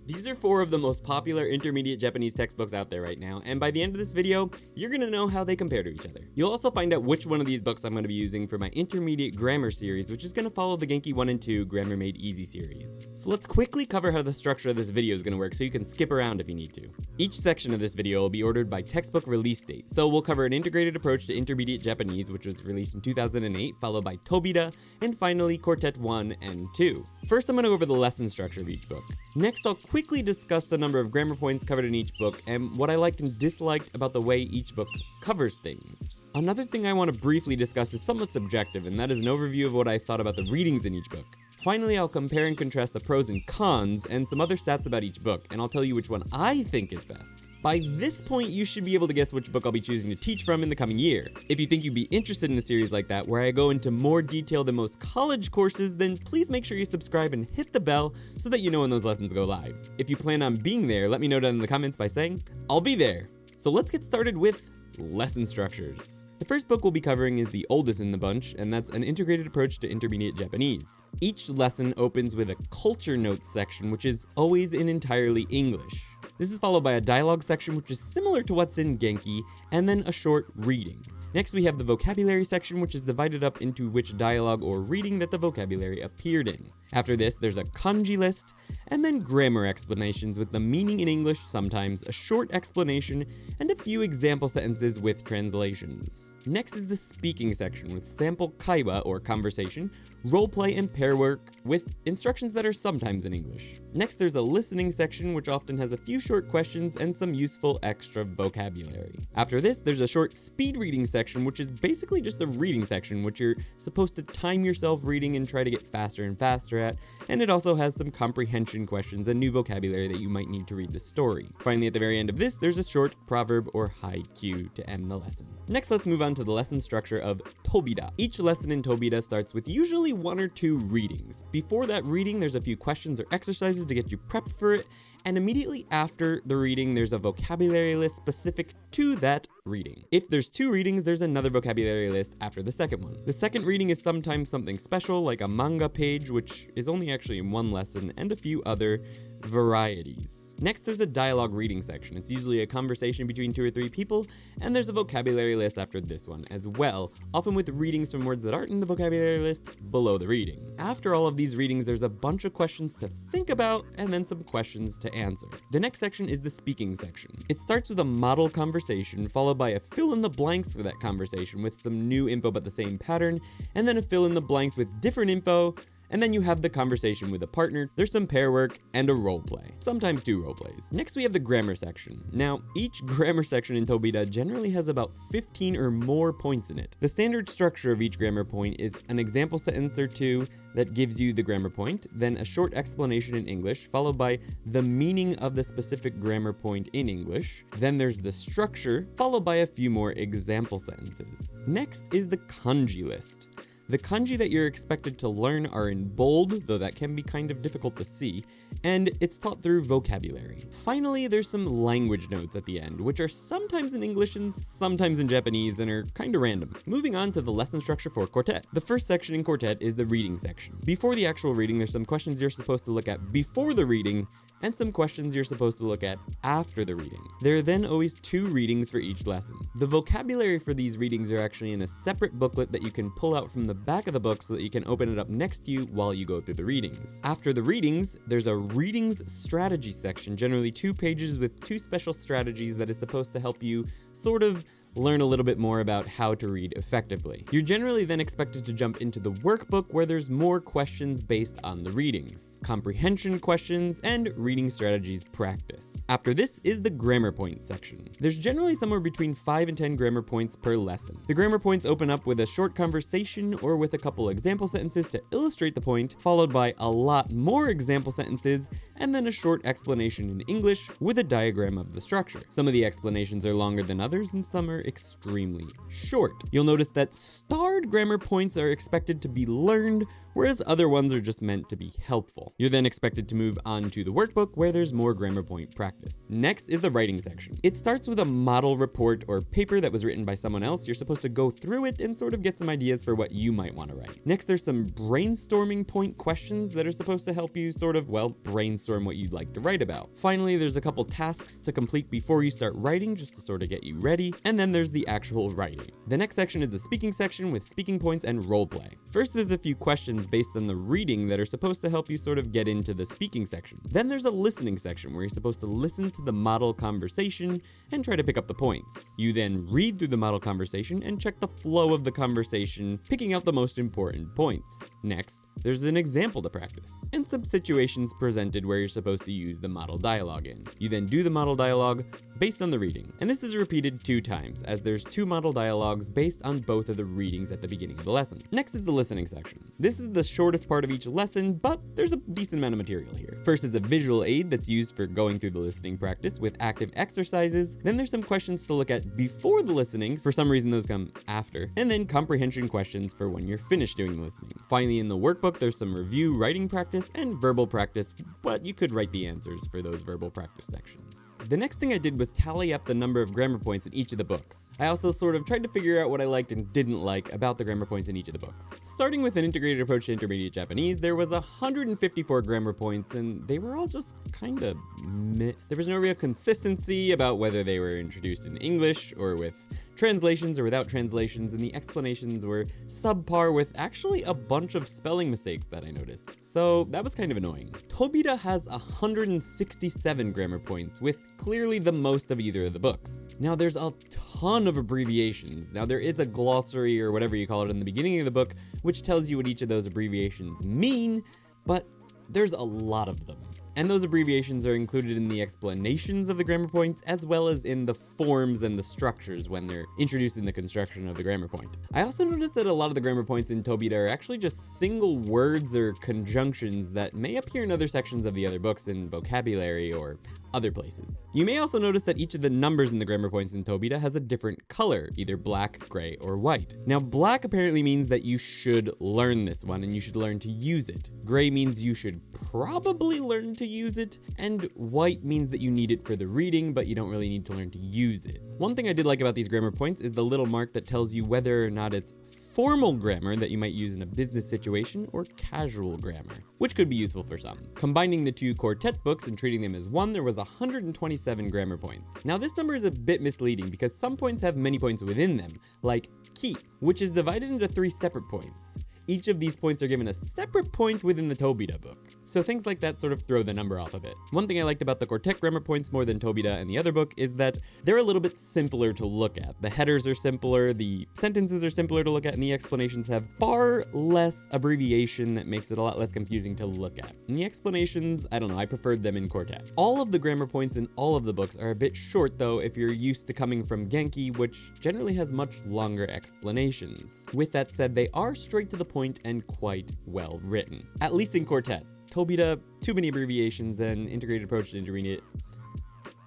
These are 4 of the most popular intermediate Japanese textbooks out there right now, and by the end of this video, you're gonna know how they compare to each other. You'll also find out which one of these books I'm gonna be using for my intermediate grammar series, which is gonna follow the Genki 1 and 2 Grammar Made Easy series. So let's quickly cover how the structure of this video is gonna work so you can skip around if you need to. Each section of this video will be ordered by textbook release date, so we'll cover an integrated approach to intermediate Japanese, which was released in 2008, followed by Tobira, and finally Quartet 1 and 2. First, I'm gonna go over the lesson structure of each book. Next, I'll quickly discuss the number of grammar points covered in each book and what I liked and disliked about the way each book covers things. Another thing I want to briefly discuss is somewhat subjective, and that is an overview of what I thought about the readings in each book. Finally, I'll compare and contrast the pros and cons and some other stats about each book, and I'll tell you which one I think is best. By this point, you should be able to guess which book I'll be choosing to teach from in the coming year. If you think you'd be interested in a series like that, where I go into more detail than most college courses, then please make sure you subscribe and hit the bell so that you know when those lessons go live. If you plan on being there, let me know down in the comments by saying, I'll be there. So let's get started with lesson structures. The first book we'll be covering is the oldest in the bunch, and that's An Integrated Approach to Intermediate Japanese. Each lesson opens with a culture notes section, which is always in entirely English. This is followed by a dialogue section, which is similar to what's in Genki, and then a short reading. Next, we have the vocabulary section, which is divided up into which dialogue or reading that the vocabulary appeared in. After this, there's a kanji list, and then grammar explanations with the meaning in English, sometimes a short explanation, and a few example sentences with translations. Next is the speaking section with sample kaiwa or conversation, roleplay, and pair work with instructions that are sometimes in English. Next, there's a listening section, which often has a few short questions and some useful extra vocabulary. After this, there's a short speed reading section, which is basically just a reading section, which you're supposed to time yourself reading and try to get faster and faster at, and it also has some comprehension questions and new vocabulary that you might need to read the story. Finally, at the very end of this, there's a short proverb or haiku to end the lesson. Next, let's move on to the lesson structure of Tobira. Each lesson in Tobira starts with usually 1 or 2 readings. Before that reading, there's a few questions or exercises to get you prepped for it, and immediately after the reading, there's a vocabulary list specific to that reading. If there's 2 readings, there's another vocabulary list after the second one. The second reading is sometimes something special, like a manga page, which is only actually in 1 lesson, and a few other varieties. Next, there's a dialogue reading section. It's usually a conversation between 2 or 3 people, and there's a vocabulary list after this one as well, often with readings from words that aren't in the vocabulary list below the reading. After all of these readings, there's a bunch of questions to think about, and then some questions to answer. The next section is the speaking section. It starts with a model conversation, followed by a fill in the blanks for that conversation with some new info about the same pattern, and then a fill in the blanks with different info, and then you have the conversation with a partner, there's some pair work, and a role play. Sometimes 2 role plays. Next, we have the grammar section. Now, each grammar section in Tobira generally has about 15 or more points in it. The standard structure of each grammar point is an example sentence or 2 that gives you the grammar point, then a short explanation in English, followed by the meaning of the specific grammar point in English. Then there's the structure, followed by a few more example sentences. Next is the kanji list. The kanji that you're expected to learn are in bold, though that can be kind of difficult to see, and it's taught through vocabulary. Finally, there's some language notes at the end, which are sometimes in English and sometimes in Japanese and are kinda random. Moving on to the lesson structure for Quartet. The first section in Quartet is the reading section. Before the actual reading, there's some questions you're supposed to look at before the reading, and some questions you're supposed to look at after the reading. There are then always 2 readings for each lesson. The vocabulary for these readings are actually in a separate booklet that you can pull out from the back of the book so that you can open it up next to you while you go through the readings. After the readings, there's a readings strategy section, generally 2 pages with 2 special strategies that is supposed to help you sort of learn a little bit more about how to read effectively. You're generally then expected to jump into the workbook where there's more questions based on the readings, comprehension questions, and reading strategies practice. After this is the grammar point section. There's generally somewhere between 5 and 10 grammar points per lesson. The grammar points open up with a short conversation or with a couple example sentences to illustrate the point, followed by a lot more example sentences, and then a short explanation in English with a diagram of the structure. Some of the explanations are longer than others, and some are extremely short. You'll notice that starred grammar points are expected to be learned, whereas other ones are just meant to be helpful. You're then expected to move on to the workbook, where there's more grammar point practice. Next is the writing section. It starts with a model report or paper that was written by someone else. You're supposed to go through it and sort of get some ideas for what you might want to write. Next, there's some brainstorming point questions that are supposed to help you sort of, well, brainstorm what you'd like to write about. Finally, there's a couple tasks to complete before you start writing, just to sort of get you ready, and then there's the actual writing. The next section is the speaking section with speaking points and role play. First, there's a few questions based on the reading that are supposed to help you sort of get into the speaking section. Then there's a listening section where you're supposed to listen to the model conversation and try to pick up the points. You then read through the model conversation and check the flow of the conversation, picking out the most important points. Next, there's an example to practice, and some situations presented where you're supposed to use the model dialogue in. You then do the model dialogue based on the reading, and this is repeated 2 times, as there's 2 model dialogues based on both of the readings at the beginning of the lesson. Next is the listening section. This is the shortest part of each lesson, but there's a decent amount of material here. First is a visual aid that's used for going through the listening practice with active exercises. Then there's some questions to look at before the listenings. For some reason, those come after. And then comprehension questions for when you're finished doing the listening. Finally, in the workbook, there's some review writing practice and verbal practice, but you could write the answers for those verbal practice sections. The next thing I did was tally up the number of grammar points in each of the books. I also sort of tried to figure out what I liked and didn't like about the grammar points in each of the books. Starting with an integrated approach to intermediate Japanese, there was 154 grammar points, and they were all just kinda meh. There was no real consistency about whether they were introduced in English or with translations or without translations, and the explanations were subpar with actually a bunch of spelling mistakes that I noticed. So that was kind of annoying. Tobira has 167 grammar points, with clearly the most of either of the books. Now there's a ton of abbreviations. Now there is a glossary or whatever you call it in the beginning of the book, which tells you what each of those abbreviations mean, but there's a lot of them. And those abbreviations are included in the explanations of the grammar points, as well as in the forms and the structures when they're introduced in the construction of the grammar point. I also noticed that a lot of the grammar points in Tobira are actually just single words or conjunctions that may appear in other sections of the other books in vocabulary or other places. You may also notice that each of the numbers in the grammar points in Tobira has a different color, either black, gray, or white. Now, black apparently means that you should learn this one and you should learn to use it. Gray means you should probably learn to use it, and white means that you need it for the reading, but you don't really need to learn to use it. One thing I did like about these grammar points is the little mark that tells you whether or not it's formal grammar that you might use in a business situation or casual grammar, which could be useful for some. Combining the 2 Quartet books and treating them as one, there was 127 grammar points. Now this number is a bit misleading because some points have many points within them, like ki, which is divided into 3 separate points. Each of these points are given a separate point within the Tobira book. So things like that sort of throw the number off a bit. One thing I liked about the Quartet grammar points more than Tobira and the other book is that they're a little bit simpler to look at. The headers are simpler, the sentences are simpler to look at, and the explanations have far less abbreviation that makes it a lot less confusing to look at. And the explanations, I don't know, I preferred them in Quartet. All of the grammar points in all of the books are a bit short though if you're used to coming from Genki, which generally has much longer explanations. With that said, they are straight to the point and quite well written. At least in Quartet. Tobira, too many abbreviations, and integrated approach to intermediate.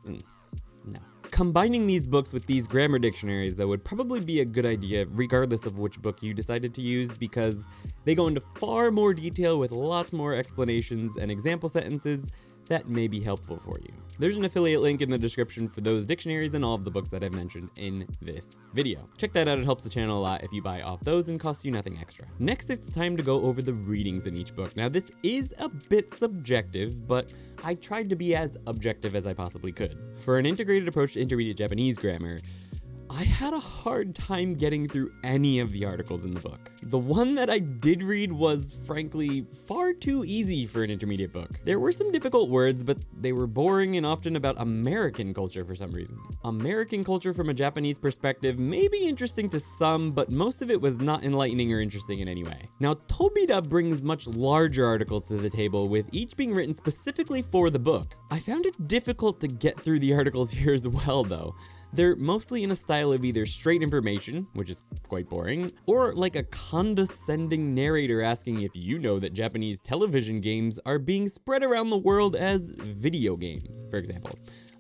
No. Combining these books with these grammar dictionaries, though, would probably be a good idea regardless of which book you decided to use, because they go into far more detail with lots more explanations and example sentences that may be helpful for you. There's an affiliate link in the description for those dictionaries and all of the books that I've mentioned in this video. Check that out, it helps the channel a lot if you buy off those and costs you nothing extra. Next, it's time to go over the readings in each book. Now, this is a bit subjective, but I tried to be as objective as I possibly could. For an integrated approach to intermediate Japanese grammar, I had a hard time getting through any of the articles in the book. The one that I did read was, frankly, far too easy for an intermediate book. There were some difficult words, but they were boring and often about American culture for some reason. American culture from a Japanese perspective may be interesting to some, but most of it was not enlightening or interesting in any way. Now, Tobira brings much larger articles to the table, with each being written specifically for the book. I found it difficult to get through the articles here as well, though. They're mostly in a style of either straight information, which is quite boring, or like a condescending narrator asking if you know that Japanese television games are being spread around the world as video games, for example.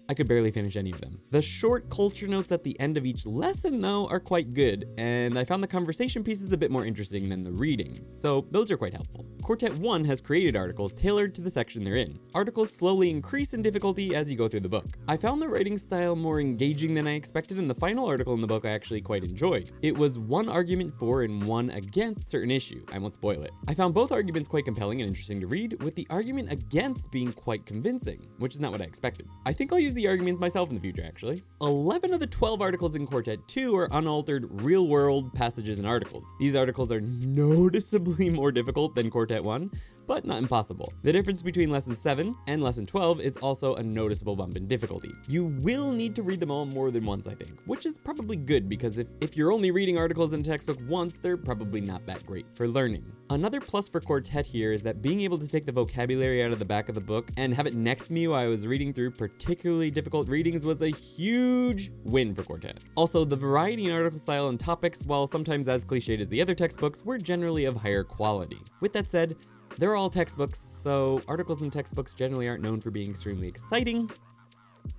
I could barely finish any of them. The short culture notes at the end of each lesson, though, are quite good, and I found the conversation pieces a bit more interesting than the readings, so those are quite helpful. Quartet 1 has created articles tailored to the section they're in. Articles slowly increase in difficulty as you go through the book. I found the writing style more engaging than I expected, and the final article in the book I actually quite enjoyed. It was one argument for and one against certain issue. I won't spoil it. I found both arguments quite compelling and interesting to read, with the argument against being quite convincing, which is not what I expected. I think I'll use the arguments myself in the future, actually. 11 of the 12 articles in Quartet 2 are unaltered real-world passages and articles. These articles are noticeably more difficult than Quartet 1, but not impossible. The difference between Lesson 7 and Lesson 12 is also a noticeable bump in difficulty. You will need to read them all more than once, I think, which is probably good because if you're only reading articles in a textbook once, they're probably not that great for learning. Another plus for Quartet here is that being able to take the vocabulary out of the back of the book and have it next to me while I was reading through particularly difficult readings was a huge win for Quartet. Also, the variety in article style and topics, while sometimes as cliched as the other textbooks, were generally of higher quality. With that said, they're all textbooks, so articles in textbooks generally aren't known for being extremely exciting,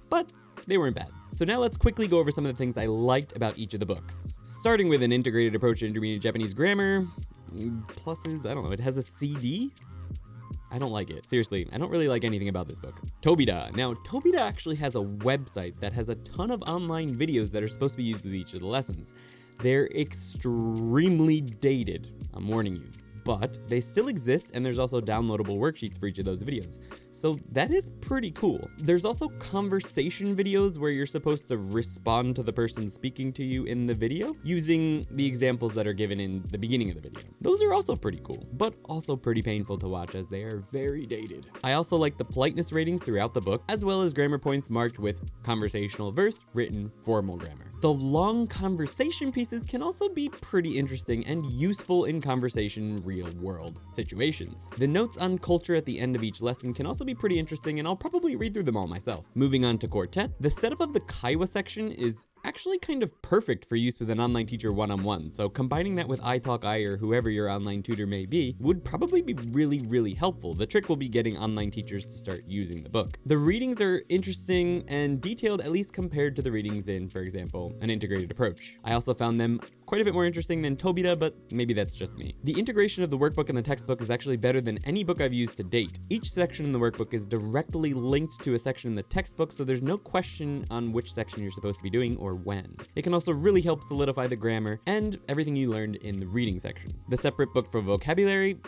but they weren't bad. So now let's quickly go over some of the things I liked about each of the books. Starting with an integrated approach to intermediate Japanese grammar. Pluses, I don't know, it has a CD? I don't like it. Seriously, I don't really like anything about this book. Tobira. Now, Tobira actually has a website that has a ton of online videos that are supposed to be used with each of the lessons. They're extremely dated, I'm warning you. But they still exist, and there's also downloadable worksheets for each of those videos. So that is pretty cool. There's also conversation videos where you're supposed to respond to the person speaking to you in the video using the examples that are given in the beginning of the video. Those are also pretty cool, but also pretty painful to watch as they are very dated. I also like the politeness ratings throughout the book, as well as grammar points marked with conversational verse, written, formal grammar. The long conversation pieces can also be pretty interesting and useful in conversation real-world situations. The notes on culture at the end of each lesson can also be pretty interesting, and I'll probably read through them all myself. Moving on to Quartet, the setup of the Kaiwa section is actually kind of perfect for use with an online teacher one-on-one, so combining that with iTalki or whoever your online tutor may be would probably be really helpful. The trick will be getting online teachers to start using the book. The readings are interesting and detailed, at least compared to the readings in, for example, an integrated approach. I also found them quite a bit more interesting than Tobira, but maybe that's just me. The integration of the workbook and the textbook is actually better than any book I've used to date. Each section in the workbook is directly linked to a section in the textbook, so there's no question on which section you're supposed to be doing or when. It can also really help solidify the grammar and everything you learned in the reading section. The separate book for vocabulary,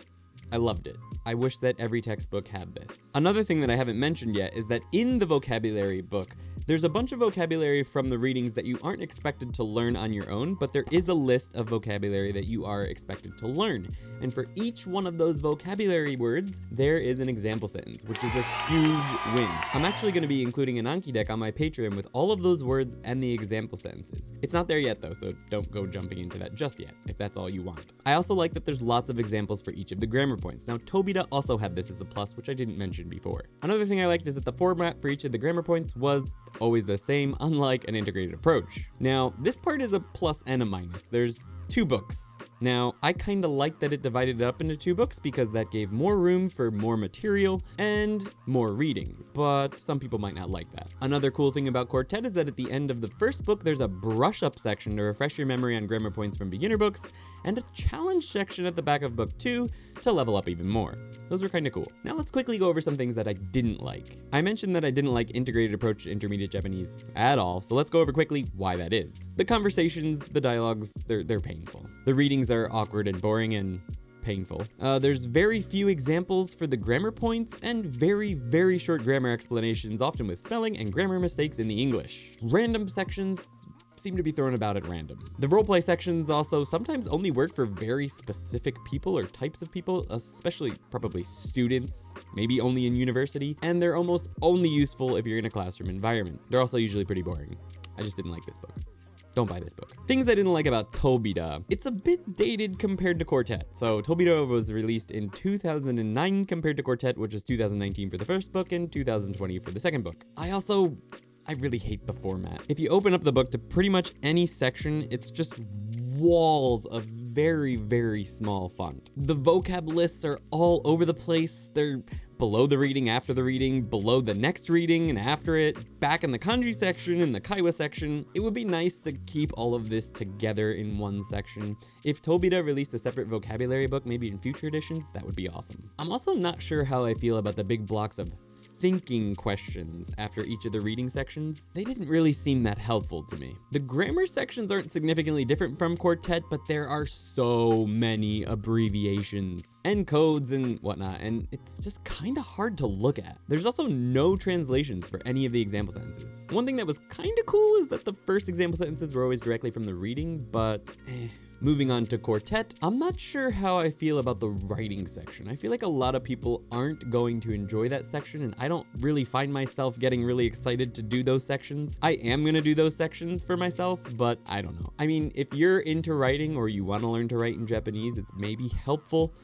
I loved it. I wish that every textbook had this. Another thing that I haven't mentioned yet is that in the vocabulary book, there's a bunch of vocabulary from the readings that you aren't expected to learn on your own, but there is a list of vocabulary that you are expected to learn. And for each one of those vocabulary words, there is an example sentence, which is a huge win. I'm actually going to be including an Anki deck on my Patreon with all of those words and the example sentences. It's not there yet though, so don't go jumping into that just yet, if that's all you want. I also like that there's lots of examples for each of the grammar points. Now, Tobira also had this as a plus, which I didn't mention before. Another thing I liked is that the format for each of the grammar points was always the same, unlike an integrated approach. Now, this part is a plus and a minus. There's 2 books. Now, I kind of like that it divided it up into 2 books because that gave more room for more material and more readings, but some people might not like that. Another cool thing about Quartet is that at the end of the first book, there's a brush-up section to refresh your memory on grammar points from beginner books, and a challenge section at the back of book 2 to level up even more. Those are kind of cool. Now let's quickly go over some things that I didn't like. I mentioned that I didn't like integrated approach to intermediate Japanese at all, so let's go over quickly why that is. The conversations, the dialogues, they're painful. The readings are awkward and boring and painful. There's very few examples for the grammar points and very short grammar explanations, often with spelling and grammar mistakes in the English. Random sections seem to be thrown about at random. The roleplay sections also sometimes only work for very specific people or types of people, especially probably students, maybe only in university, and they're almost only useful if you're in a classroom environment. They're also usually pretty boring. I just didn't like this book. Don't buy this book. Things I didn't like about Tobira. It's a bit dated compared to Quartet. So Tobira was released in 2009 compared to Quartet, which is 2019 for the first book and 2020 for the second book. I really hate the format. If you open up the book to pretty much any section, it's just walls of very small font. The vocab lists are all over the place. They're below the reading, after the reading, below the next reading and after it, back in the kanji section, in the kaiwa section. It would be nice to keep all of this together in one section. If Tobira released a separate vocabulary book, maybe in future editions, that would be awesome. I'm also not sure how I feel about the big blocks of thinking questions after each of the reading sections. They didn't really seem that helpful to me. The grammar sections aren't significantly different from Quartet, but there are so many abbreviations and codes and whatnot, and it's just kind of hard to look at. There's also no translations for any of the example sentences. One thing that was kind of cool is that the first example sentences were always directly from the reading, but Moving on to Quartet, I'm not sure how I feel about the writing section. I feel like a lot of people aren't going to enjoy that section, and I don't really find myself getting really excited to do those sections. I am gonna do those sections for myself, but I don't know. I mean, if you're into writing or you want to learn to write in Japanese, it's maybe helpful,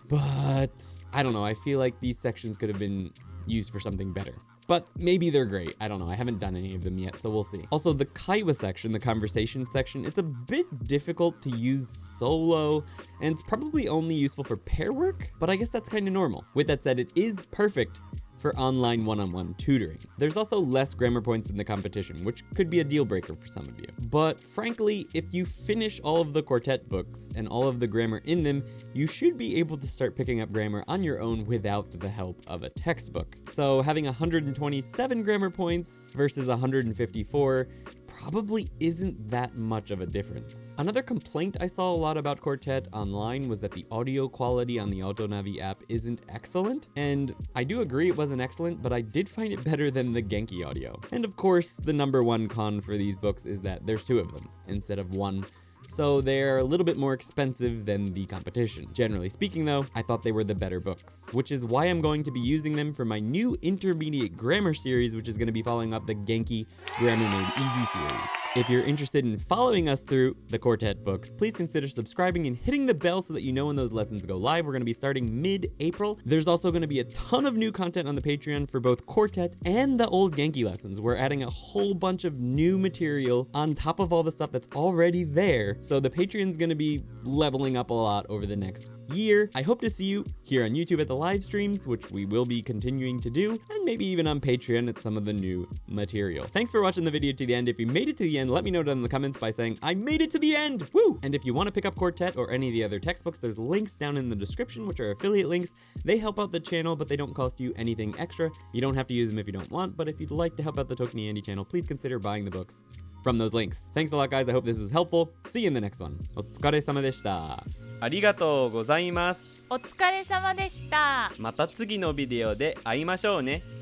but I don't know. I feel like these sections could have been used for something better. But maybe they're great. I don't know. I haven't done any of them yet, so we'll see. Also, the kaiwa section, the conversation section, it's a bit difficult to use solo, and it's probably only useful for pair work, but I guess that's kind of normal. With that said, it is perfect for online one-on-one tutoring. There's also less grammar points in the competition, which could be a deal breaker for some of you. But frankly, if you finish all of the Quartet books and all of the grammar in them, you should be able to start picking up grammar on your own without the help of a textbook. So having 127 grammar points versus 154 probably isn't that much of a difference. Another complaint I saw a lot about Quartet online was that the audio quality on the AutoNavi app isn't excellent, and I do agree it wasn't excellent, but I did find it better than the Genki audio. And of course, the number one con for these books is that there's two of them instead of one, so they're a little bit more expensive than the competition. Generally speaking though, I thought they were the better books, which is why I'm going to be using them for my new intermediate grammar series, which is going to be following up the Genki Grammar Made Easy series. If you're interested in following us through the Quartet books, please consider subscribing and hitting the bell so that you know when those lessons go live. We're going to be starting mid-April. There's also going to be a ton of new content on the Patreon for both Quartet and the old Genki lessons. We're adding a whole bunch of new material on top of all the stuff that's already there. So the Patreon's going to be leveling up a lot over the next year. I hope to see you here on YouTube at the live streams, which we will be continuing to do, and maybe even on Patreon at some of the new material. Thanks for watching the video to the end. If you made it to the end, let me know down in the comments by saying, I made it to the end! Woo! And if you want to pick up Quartet or any of the other textbooks, there's links down in the description, which are affiliate links. They help out the channel, but they don't cost you anything extra. You don't have to use them if you don't want, but if you'd like to help out the ToKini Andy channel, please consider buying the books from those links. Thanks a lot, guys. I hope this was helpful. See you in the next one. お疲れ様でした。ありがとうございます。お疲れ様でした。また次のビデオで会いましょうね。